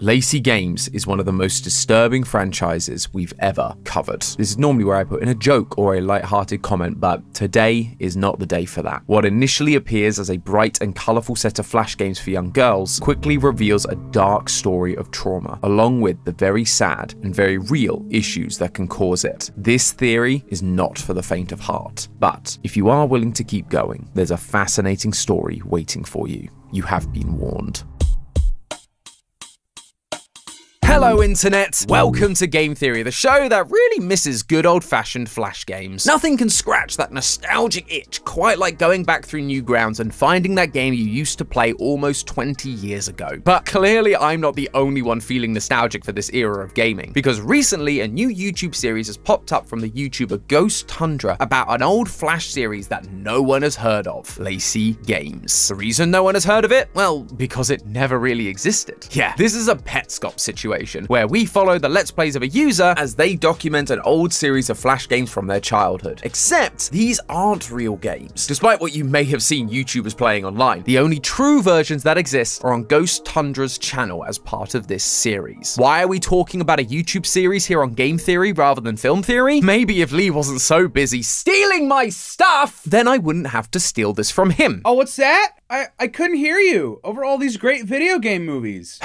Lacey Games is one of the most disturbing franchises we've ever covered. This is normally where I put in a joke or a light-hearted comment, but today is not the day for that. What initially appears as a bright and colourful set of Flash games for young girls quickly reveals a dark story of trauma, along with the very sad and very real issues that can cause it. This theory is not for the faint of heart, but if you are willing to keep going, there's a fascinating story waiting for you. You have been warned. Hello Internet! Welcome to Game Theory, the show that really misses good old-fashioned Flash games. Nothing can scratch that nostalgic itch quite like going back through Newgrounds and finding that game you used to play almost 20 years ago. But clearly I'm not the only one feeling nostalgic for this era of gaming, because recently a new YouTube series has popped up from the YouTuber Ghost Tundra about an old Flash series that no one has heard of, Lacey Games. The reason no one has heard of it? Well, because it never really existed. Yeah, this is a Petscop situation, where we follow the Let's Plays of a user as they document an old series of Flash games from their childhood. Except, these aren't real games. Despite what you may have seen YouTubers playing online, the only true versions that exist are on Ghost Tundra's channel as part of this series. Why are we talking about a YouTube series here on Game Theory rather than Film Theory? Maybe if Lee wasn't so busy stealing my stuff, then I wouldn't have to steal this from him. Oh, what's that? I couldn't hear you over all these great video game movies.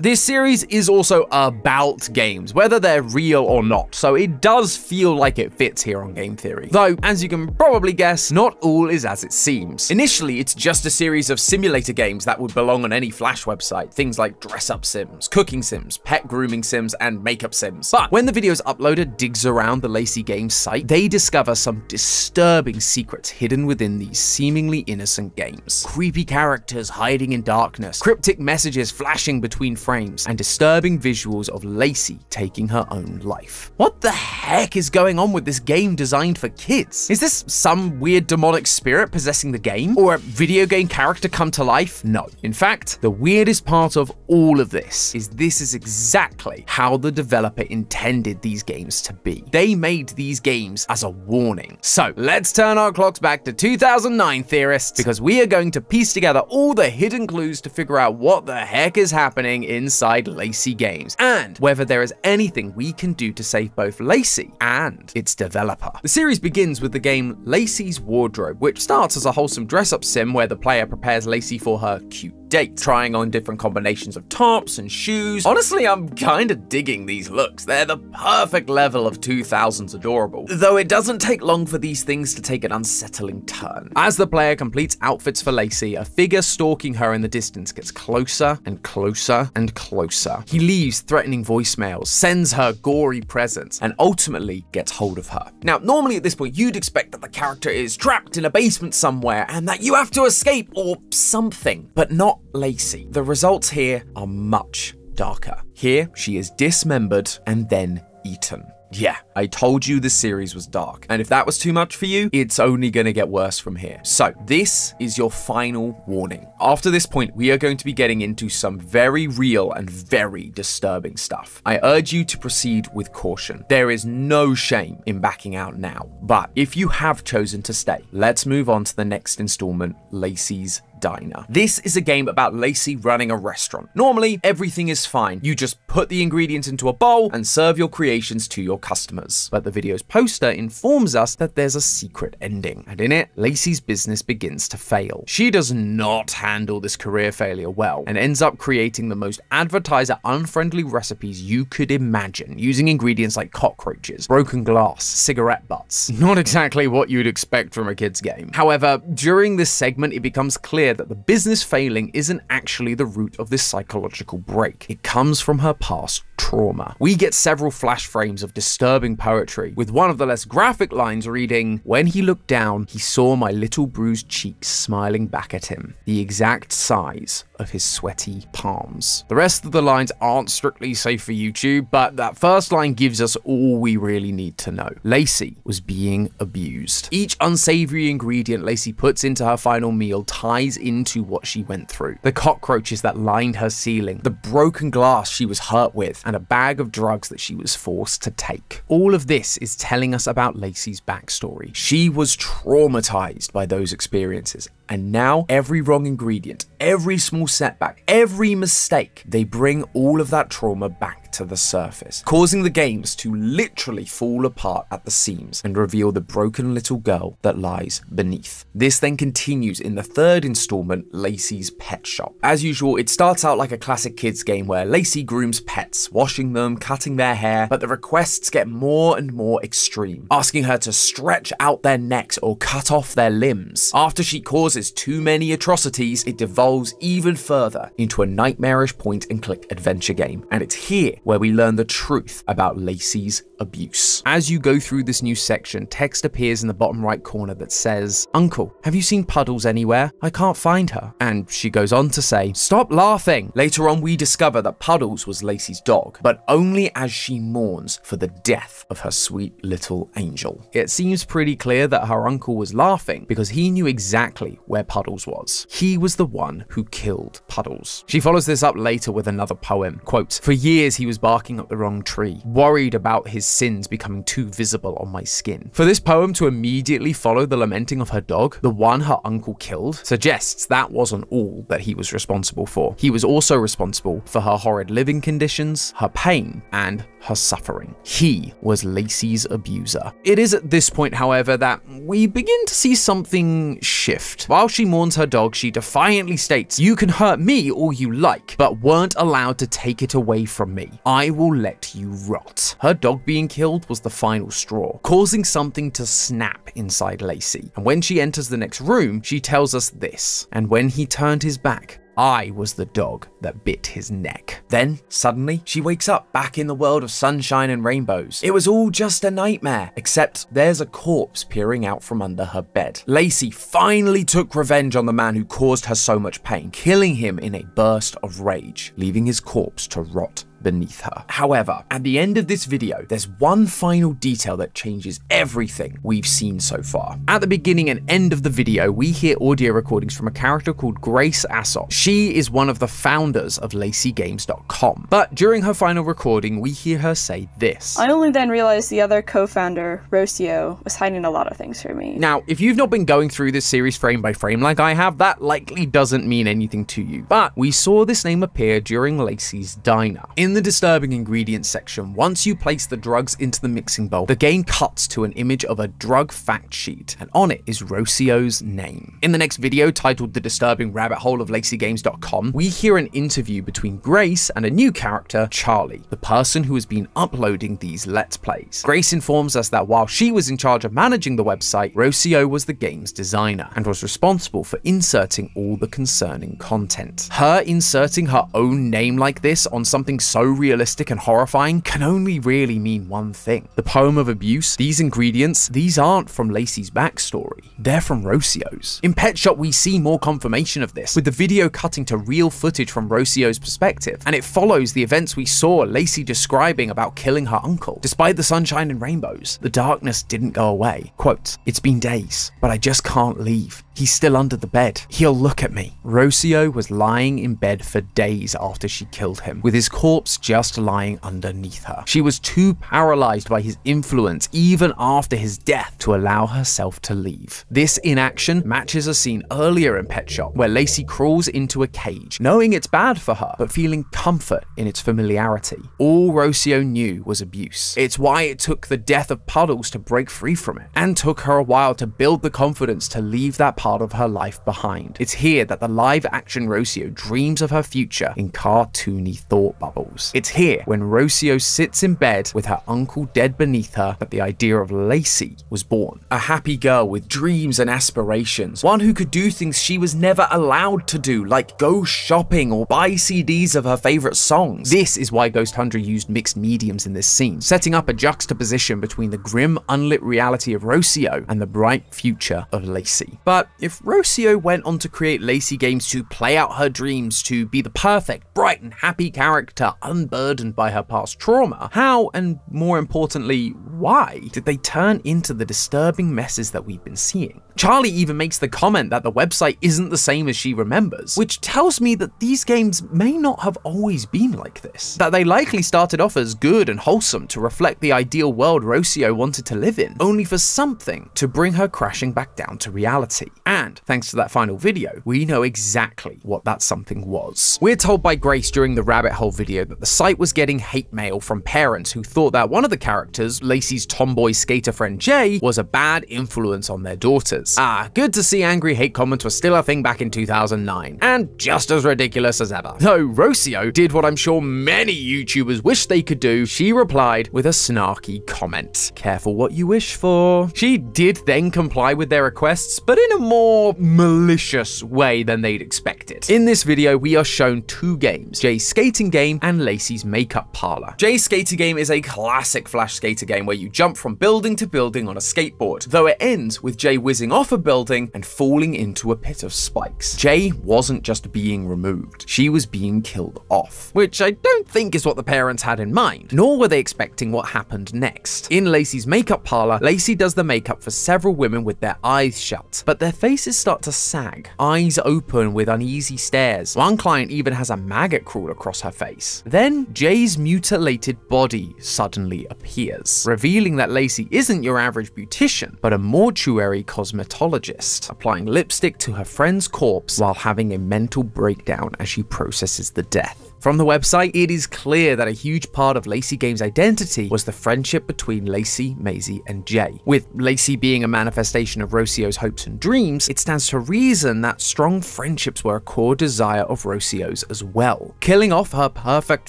This series is also about games, whether they're real or not, so it does feel like it fits here on Game Theory. Though, as you can probably guess, not all is as it seems. Initially, it's just a series of simulator games that would belong on any Flash website, things like dress-up sims, cooking sims, pet grooming sims, and makeup sims. But when the video's uploader digs around the Lacey Games site, they discover some disturbing secrets hidden within these seemingly innocent games. Creepy characters hiding in darkness, cryptic messages flashing between frames, and disturbing visuals of Lacey taking her own life. What the heck is going on with this game designed for kids? Is this some weird demonic spirit possessing the game? Or a video game character come to life? No. In fact, the weirdest part of all of this is exactly how the developer intended these games to be. They made these games as a warning. So let's turn our clocks back to 2009, theorists, because we are going to piece together all the hidden clues to figure out what the heck is happening inside Lacey Games, and whether there is anything we can do to save both Lacey and its developer. The series begins with the game Lacey's Wardrobe, which starts as a wholesome dress-up sim where the player prepares Lacey for her cute date, trying on different combinations of tops and shoes. Honestly, I'm kinda digging these looks. They're the perfect level of 2000s adorable. Though it doesn't take long for these things to take an unsettling turn. As the player completes outfits for Lacey, a figure stalking her in the distance gets closer and closer and closer. He leaves threatening voicemails, sends her gory presents, and ultimately gets hold of her. Now, normally at this point, you'd expect that the character is trapped in a basement somewhere and that you have to escape or something, but not Lacey. The results here are much darker. Here, she is dismembered and then eaten. Yeah, I told you the series was dark, and if that was too much for you, it's only gonna get worse from here. So, this is your final warning. After this point, we are going to be getting into some very real and very disturbing stuff. I urge you to proceed with caution. There is no shame in backing out now, but if you have chosen to stay, let's move on to the next installment, Lacey's Diner. This is a game about Lacey running a restaurant. Normally, everything is fine. You just put the ingredients into a bowl and serve your creations to your customers. But the video's poster informs us that there's a secret ending, and in it, Lacey's business begins to fail. She does not handle this career failure well, and ends up creating the most advertiser-unfriendly recipes you could imagine, using ingredients like cockroaches, broken glass, cigarette butts. Not exactly what you'd expect from a kid's game. However, during this segment, it becomes clear that the business failing isn't actually the root of this psychological break. It comes from her past trauma. We get several flash frames of disturbing poetry, with one of the less graphic lines reading, "When he looked down, he saw my little bruised cheeks smiling back at him, the exact size of his sweaty palms." The rest of the lines aren't strictly safe for YouTube, but that first line gives us all we really need to know. Lacey was being abused. Each unsavory ingredient Lacey puts into her final meal ties into what she went through. The cockroaches that lined her ceiling, the broken glass she was hurt with, and a bag of drugs that she was forced to take. All of this is telling us about Lacey's backstory. She was traumatized by those experiences, And now every wrong ingredient, every small setback, every mistake, they bring all of that trauma back to the surface, causing the games to literally fall apart at the seams and reveal the broken little girl that lies beneath. This then continues in the third installment, Lacey's Pet Shop. As usual, it starts out like a classic kids game where Lacey grooms pets, washing them, cutting their hair, but the requests get more and more extreme, asking her to stretch out their necks or cut off their limbs. After she causes too many atrocities, it devolves even further into a nightmarish point-and-click adventure game, and it's here where we learn the truth about Lacey's abuse. As you go through this new section, text appears in the bottom right corner that says, "Uncle, have you seen Puddles anywhere? I can't find her." And she goes on to say, "Stop laughing." Later on, we discover that Puddles was Lacey's dog, but only as she mourns for the death of her sweet little angel. It seems pretty clear that her uncle was laughing because he knew exactly where Puddles was. He was the one who killed Puddles. She follows this up later with another poem. Quote, "For years he was barking up the wrong tree, worried about his sins becoming too visible on my skin." For this poem to immediately follow the lamenting of her dog, the one her uncle killed, suggests that wasn't all that he was responsible for. He was also responsible for her horrid living conditions, her pain, and her suffering. He was Lacey's abuser. It is at this point, however, that we begin to see something shift. While she mourns her dog, she defiantly states, "You can hurt me all you like, but weren't allowed to take it away from me. I will let you rot." Her dog being killed was the final straw, causing something to snap inside Lacey. And when she enters the next room, she tells us this: "And when he turned his back, I was the dog that bit his neck." Then, suddenly, she wakes up back in the world of sunshine and rainbows. It was all just a nightmare, except there's a corpse peering out from under her bed. Lacey finally took revenge on the man who caused her so much pain, killing him in a burst of rage, leaving his corpse to rot beneath her. However, at the end of this video, there's one final detail that changes everything we've seen so far. At the beginning and end of the video, we hear audio recordings from a character called Grace Assop. She is one of the founders of LaceyGames.com. But during her final recording, we hear her say this: "I only then realized the other co-founder, Rocio, was hiding a lot of things from me." Now, if you've not been going through this series frame by frame like I have, that likely doesn't mean anything to you. But we saw this name appear during Lacey's diner. In the disturbing ingredients section, once you place the drugs into the mixing bowl, the game cuts to an image of a drug fact sheet, and on it is Rocio's name. In the next video, titled The Disturbing Rabbit Hole of LaceyGames.com, we hear an interview between Grace and a new character, Charlie, the person who has been uploading these Let's Plays. Grace informs us that while she was in charge of managing the website, Rocio was the game's designer and was responsible for inserting all the concerning content. Her inserting her own name like this on something so realistic and horrifying can only really mean one thing. The poem of abuse, these ingredients, these aren't from Lacey's backstory. They're from Rocio's. In Pet Shop, we see more confirmation of this, with the video cutting to real footage from Rocio's perspective, and it follows the events we saw Lacey describing about killing her uncle. Despite the sunshine and rainbows, the darkness didn't go away. Quote, "It's been days, but I just can't leave. He's still under the bed. He'll look at me." Rocio was lying in bed for days after she killed him, with his corpse just lying underneath her. She was too paralyzed by his influence even after his death to allow herself to leave. This inaction matches a scene earlier in Pet Shop where Lacey crawls into a cage, knowing it's bad for her, but feeling comfort in its familiarity. All Rocio knew was abuse. It's why it took the death of Puddles to break free from it, and took her a while to build the confidence to leave that part of her life behind. It's here that the live-action Rocio dreams of her future in cartoony thought bubbles. It's here, when Rocio sits in bed with her uncle dead beneath her, that the idea of Lacey was born. A happy girl with dreams and aspirations, one who could do things she was never allowed to do, like go shopping or buy CDs of her favorite songs. This is why Ghost Hunter used mixed mediums in this scene, setting up a juxtaposition between the grim, unlit reality of Rocio and the bright future of Lacey. But if Rocio went on to create Lacey Games to play out her dreams, to be the perfect, bright and happy character unburdened by her past trauma, how, and more importantly, why, did they turn into the disturbing messes that we've been seeing? Charlie even makes the comment that the website isn't the same as she remembers, which tells me that these games may not have always been like this. That they likely started off as good and wholesome to reflect the ideal world Rocio wanted to live in, only for something to bring her crashing back down to reality. And thanks to that final video, we know exactly what that something was. We're told by Grace during the rabbit hole video that the site was getting hate mail from parents who thought that one of the characters, Lacey's tomboy skater friend Jay, was a bad influence on their daughters. Good to see angry hate comments were still a thing back in 2009, and just as ridiculous as ever. Though Rocio did what I'm sure many YouTubers wish they could do, she replied with a snarky comment. Careful what you wish for. She did then comply with their requests, but in a more malicious way than they'd expected. In this video, we are shown two games, Jay's skating game and Lacey's makeup parlor. Jay's skating game is a classic Flash skater game where you jump from building to building on a skateboard, though it ends with Jay whizzing off a building and falling into a pit of spikes. Jay wasn't just being removed, she was being killed off, which I don't think is what the parents had in mind, nor were they expecting what happened next. In Lacey's makeup parlor, Lacey does the makeup for several women with their eyes shut, but their faces start to sag, eyes open with uneasy stares. One client even has a maggot crawl across her face. Then Jay's mutilated body suddenly appears, revealing that Lacey isn't your average beautician, but a mortuary cosmetologist, applying lipstick to her friend's corpse while having a mental breakdown as she processes the death. From the website, it is clear that a huge part of Lacey Games' identity was the friendship between Lacey, Maisie, and Jay. With Lacey being a manifestation of Rocio's hopes and dreams, it stands to reason that strong friendships were a core desire of Rocio's as well. Killing off her perfect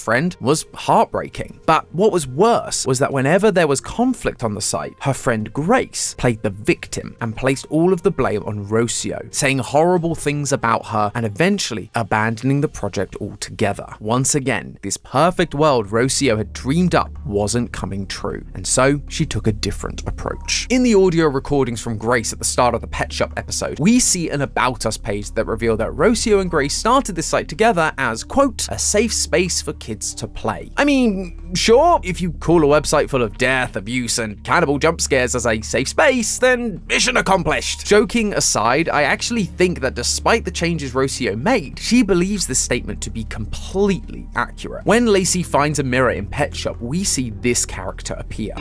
friend was heartbreaking. But what was worse was that whenever there was conflict on the site, her friend Grace played the victim and placed all of the blame on Rocio, saying horrible things about her and eventually abandoning the project altogether. Once again, this perfect world Rocio had dreamed up wasn't coming true, and so she took a different approach. In the audio recordings from Grace at the start of the Pet Shop episode, we see an About Us page that revealed that Rocio and Grace started this site together as, quote, a safe space for kids to play. I mean, sure, if you call a website full of death, abuse, and cannibal jump scares as a safe space, then mission accomplished. Joking aside, I actually think that despite the changes Rocio made, she believes this statement to be completely accurate. When Lacey finds a mirror in Pet Shop, we see this character appear.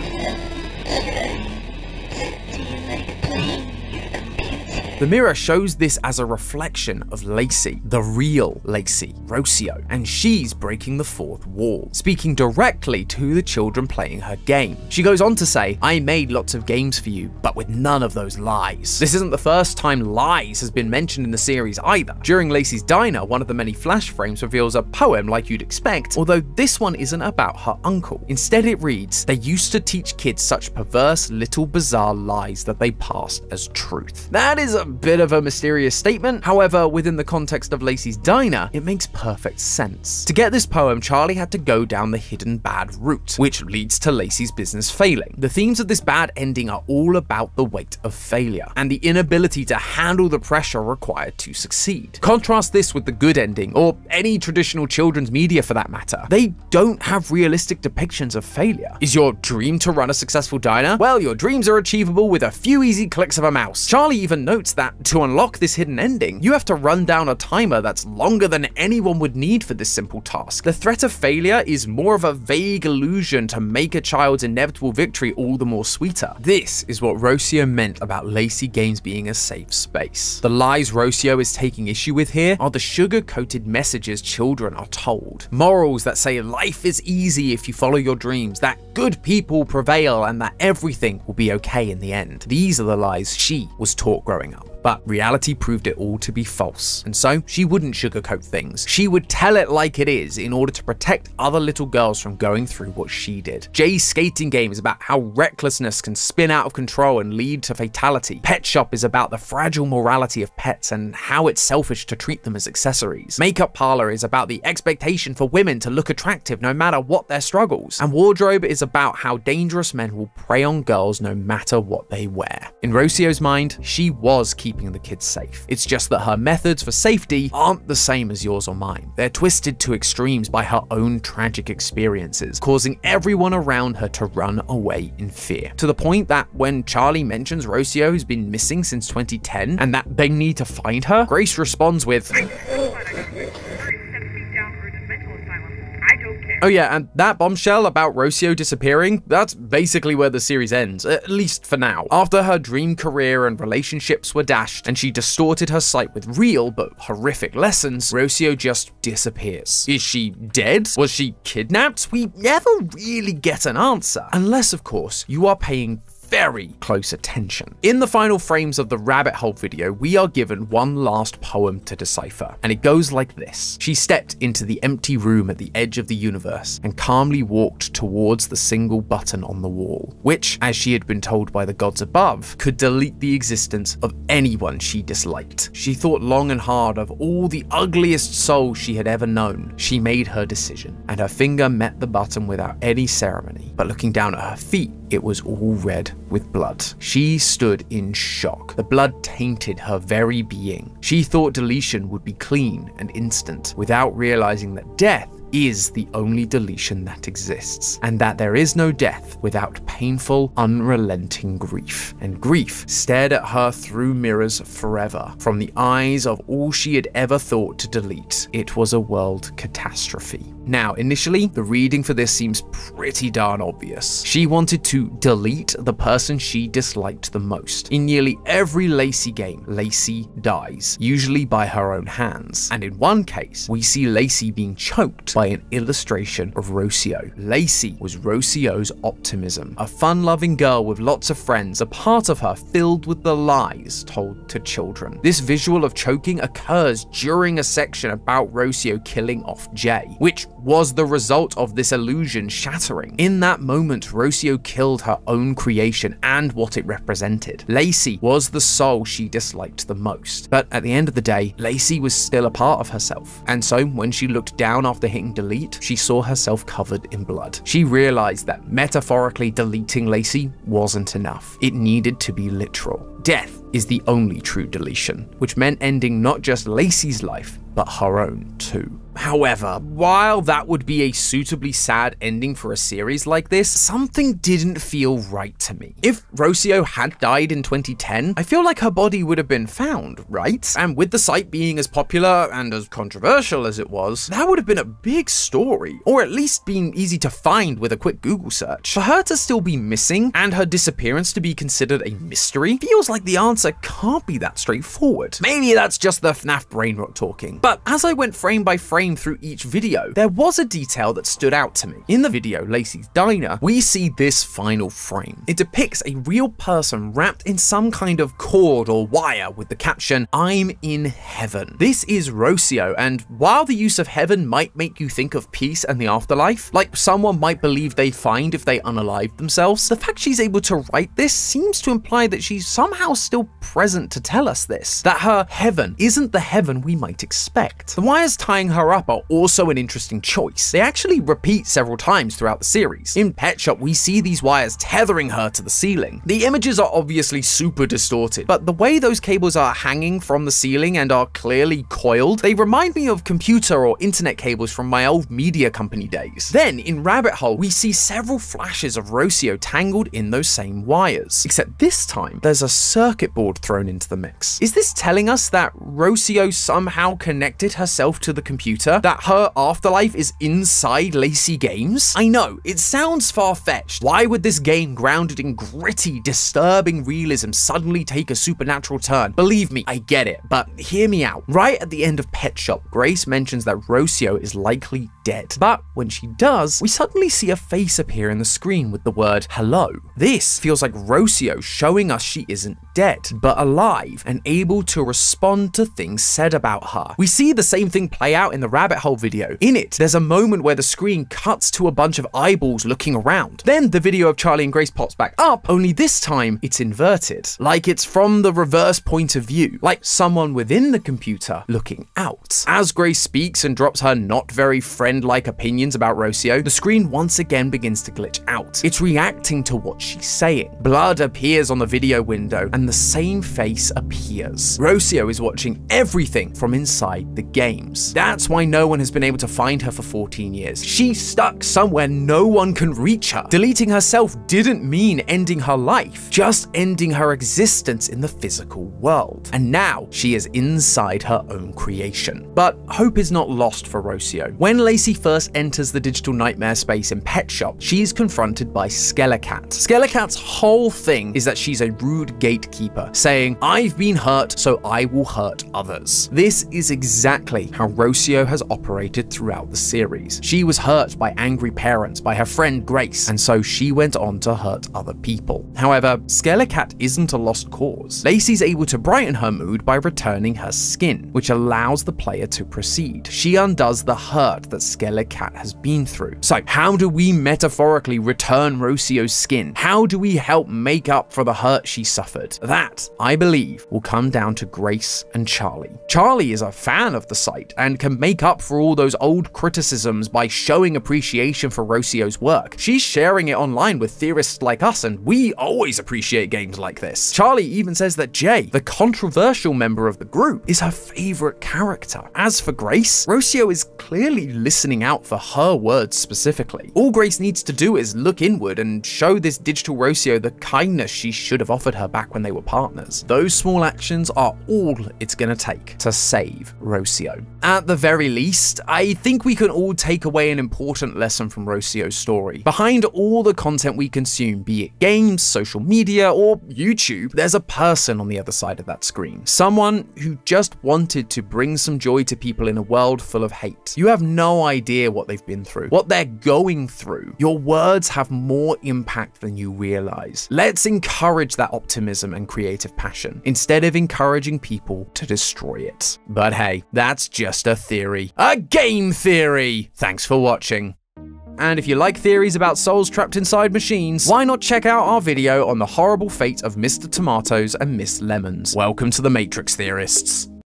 The mirror shows this as a reflection of Lacey, the real Lacey, Rocio, and she's breaking the fourth wall, speaking directly to the children playing her game. She goes on to say, I made lots of games for you, but with none of those lies. This isn't the first time lies has been mentioned in the series either. During Lacey's diner, one of the many flash frames reveals a poem like you'd expect, although this one isn't about her uncle. Instead it reads, they used to teach kids such perverse little bizarre lies that they passed as truth. That is a bit of a mysterious statement, however, within the context of Lacey's diner, it makes perfect sense. To get this poem, Charlie had to go down the hidden bad route, which leads to Lacey's business failing. The themes of this bad ending are all about the weight of failure, and the inability to handle the pressure required to succeed. Contrast this with the good ending, or any traditional children's media for that matter. They don't have realistic depictions of failure. Is your dream to run a successful diner? Well, your dreams are achievable with a few easy clicks of a mouse. Charlie even notes that to unlock this hidden ending, you have to run down a timer that's longer than anyone would need for this simple task. The threat of failure is more of a vague illusion to make a child's inevitable victory all the more sweeter. This is what Rocio meant about Lacey Games being a safe space. The lies Rocio is taking issue with here are the sugar-coated messages children are told. Morals that say life is easy if you follow your dreams, that good people prevail, and that everything will be okay in the end. These are the lies she was taught growing up. But reality proved it all to be false, and so she wouldn't sugarcoat things. She would tell it like it is in order to protect other little girls from going through what she did. Jay's skating game is about how recklessness can spin out of control and lead to fatality. Pet Shop is about the fragile morality of pets and how it's selfish to treat them as accessories. Makeup Parlor is about the expectation for women to look attractive no matter what their struggles. And Wardrobe is about how dangerous men will prey on girls no matter what they wear. In Rocio's mind, she was keeping the kids safe. It's just that her methods for safety aren't the same as yours or mine. They're twisted to extremes by her own tragic experiences, causing everyone around her to run away in fear. To the point that when Charlie mentions Rocio has been missing since 2010 and that they need to find her, Grace responds with, Oh yeah, and that bombshell about Rocio disappearing, that's basically where the series ends, at least for now. After her dream career and relationships were dashed, and she distorted her sight with real but horrific lessons, Rocio just disappears. Is she dead? Was she kidnapped? We never really get an answer. Unless, of course, you are paying very close attention. In the final frames of the rabbit hole video, we are given one last poem to decipher, and it goes like this. She stepped into the empty room at the edge of the universe and calmly walked towards the single button on the wall, which, as she had been told by the gods above, could delete the existence of anyone she disliked. She thought long and hard of all the ugliest souls she had ever known. She made her decision, and her finger met the button without any ceremony. But looking down at her feet, it was all red with blood. She stood in shock. The blood tainted her very being. She thought deletion would be clean and instant, without realizing that death is the only deletion that exists, and that there is no death without painful, unrelenting grief. And grief stared at her through mirrors forever, from the eyes of all she had ever thought to delete. It was a world catastrophe. Now, initially, the reading for this seems pretty darn obvious. She wanted to delete the person she disliked the most. In nearly every Lacey game, Lacey dies, usually by her own hands. And in one case, we see Lacey being choked by an illustration of Rocio. Lacey was Rocio's optimism, a fun-loving girl with lots of friends, a part of her filled with the lies told to children. This visual of choking occurs during a section about Rocio killing off Jay, which was the result of this illusion shattering. In that moment, Rocio killed her own creation and what it represented. Lacey was the soul she disliked the most. But at the end of the day, Lacey was still a part of herself. And so when she looked down after hitting delete, she saw herself covered in blood. She realized that metaphorically deleting Lacey wasn't enough. It needed to be literal. Death is the only true deletion, which meant ending not just Lacey's life, but her own too. However, while that would be a suitably sad ending for a series like this, something didn't feel right to me. If Rocio had died in 2010, I feel like her body would have been found, right? And with the site being as popular and as controversial as it was, that would have been a big story, or at least been easy to find with a quick Google search. For her to still be missing and her disappearance to be considered a mystery feels like the answer can't be that straightforward. Maybe that's just the FNAF brain rot talking. But as I went frame by frame through each video, there was a detail that stood out to me. In the video, Lacey's Diner, we see this final frame. It depicts a real person wrapped in some kind of cord or wire with the caption, "I'm in heaven." This is Rocio, and while the use of heaven might make you think of peace and the afterlife, like someone might believe they find if they unalive themselves, the fact she's able to write this seems to imply that she's somehow still present to tell us this, that her heaven isn't the heaven we might expect. The wires tying her up are also an interesting choice. They actually repeat several times throughout the series. In Pet Shop, we see these wires tethering her to the ceiling. The images are obviously super distorted, but the way those cables are hanging from the ceiling and are clearly coiled, they remind me of computer or internet cables from my old media company days. Then, in Rabbit Hole, we see several flashes of Rocio tangled in those same wires, except this time, there's a circuit board thrown into the mix. Is this telling us that Rocio somehow connected herself to the computer? That her afterlife is inside Lacey Games? I know, it sounds far-fetched. Why would this game grounded in gritty, disturbing realism suddenly take a supernatural turn? Believe me, I get it, but hear me out. Right at the end of Pet Shop, Grace mentions that Rocio is likely dead. But when she does, we suddenly see a face appear in the screen with the word hello. This feels like Rocio showing us she isn't dead, but alive and able to respond to things said about her. We see the same thing play out in the Rabbit Hole video. In it, there's a moment where the screen cuts to a bunch of eyeballs looking around. Then the video of Charlie and Grace pops back up, only this time it's inverted. Like it's from the reverse point of view, like someone within the computer looking out. As Grace speaks and drops her not very friend-like opinions about Rocio, the screen once again begins to glitch out. It's reacting to what she's saying. Blood appears on the video window and the same face appears. Rocio is watching everything from inside the games. That's why no one has been able to find her for 14 years. She's stuck somewhere no one can reach her. Deleting herself didn't mean ending her life, just ending her existence in the physical world. And now she is inside her own creation. But hope is not lost for Rocio. When Lacey Lacey first enters the digital nightmare space in Petscop, she is confronted by Skelecat. Skelecat's whole thing is that she's a rude gatekeeper, saying, "I've been hurt, so I will hurt others." This is exactly how Rocio has operated throughout the series. She was hurt by angry parents, by her friend Grace, and so she went on to hurt other people. However, Skelecat isn't a lost cause. Lacey's able to brighten her mood by returning her skin, which allows the player to proceed. She undoes the hurt that Skelecat has been through. So how do we metaphorically return Rocio's skin? How do we help make up for the hurt she suffered? That, I believe, will come down to Grace and Charlie. Charlie is a fan of the site and can make up for all those old criticisms by showing appreciation for Rocio's work. She's sharing it online with theorists like us, and we always appreciate games like this. Charlie even says that Jay, the controversial member of the group, is her favorite character. As for Grace, Rocio is clearly listening out for her words specifically. All Grace needs to do is look inward and show this digital Rocio the kindness she should have offered her back when they were partners. Those small actions are all it's gonna take to save Rocio. At the very least, I think we can all take away an important lesson from Rocio's story. Behind all the content we consume, be it games, social media, or YouTube, there's a person on the other side of that screen. Someone who just wanted to bring some joy to people in a world full of hate. You have no idea what they've been through, what they're going through. Your words have more impact than you realize. Let's encourage that optimism and creative passion, instead of encouraging people to destroy it. But hey, that's just a theory. A game theory! Thanks for watching. And if you like theories about souls trapped inside machines, why not check out our video on the horrible fate of Mr. Tomatoes and Miss Lemons. Welcome to the Matrix Theorists.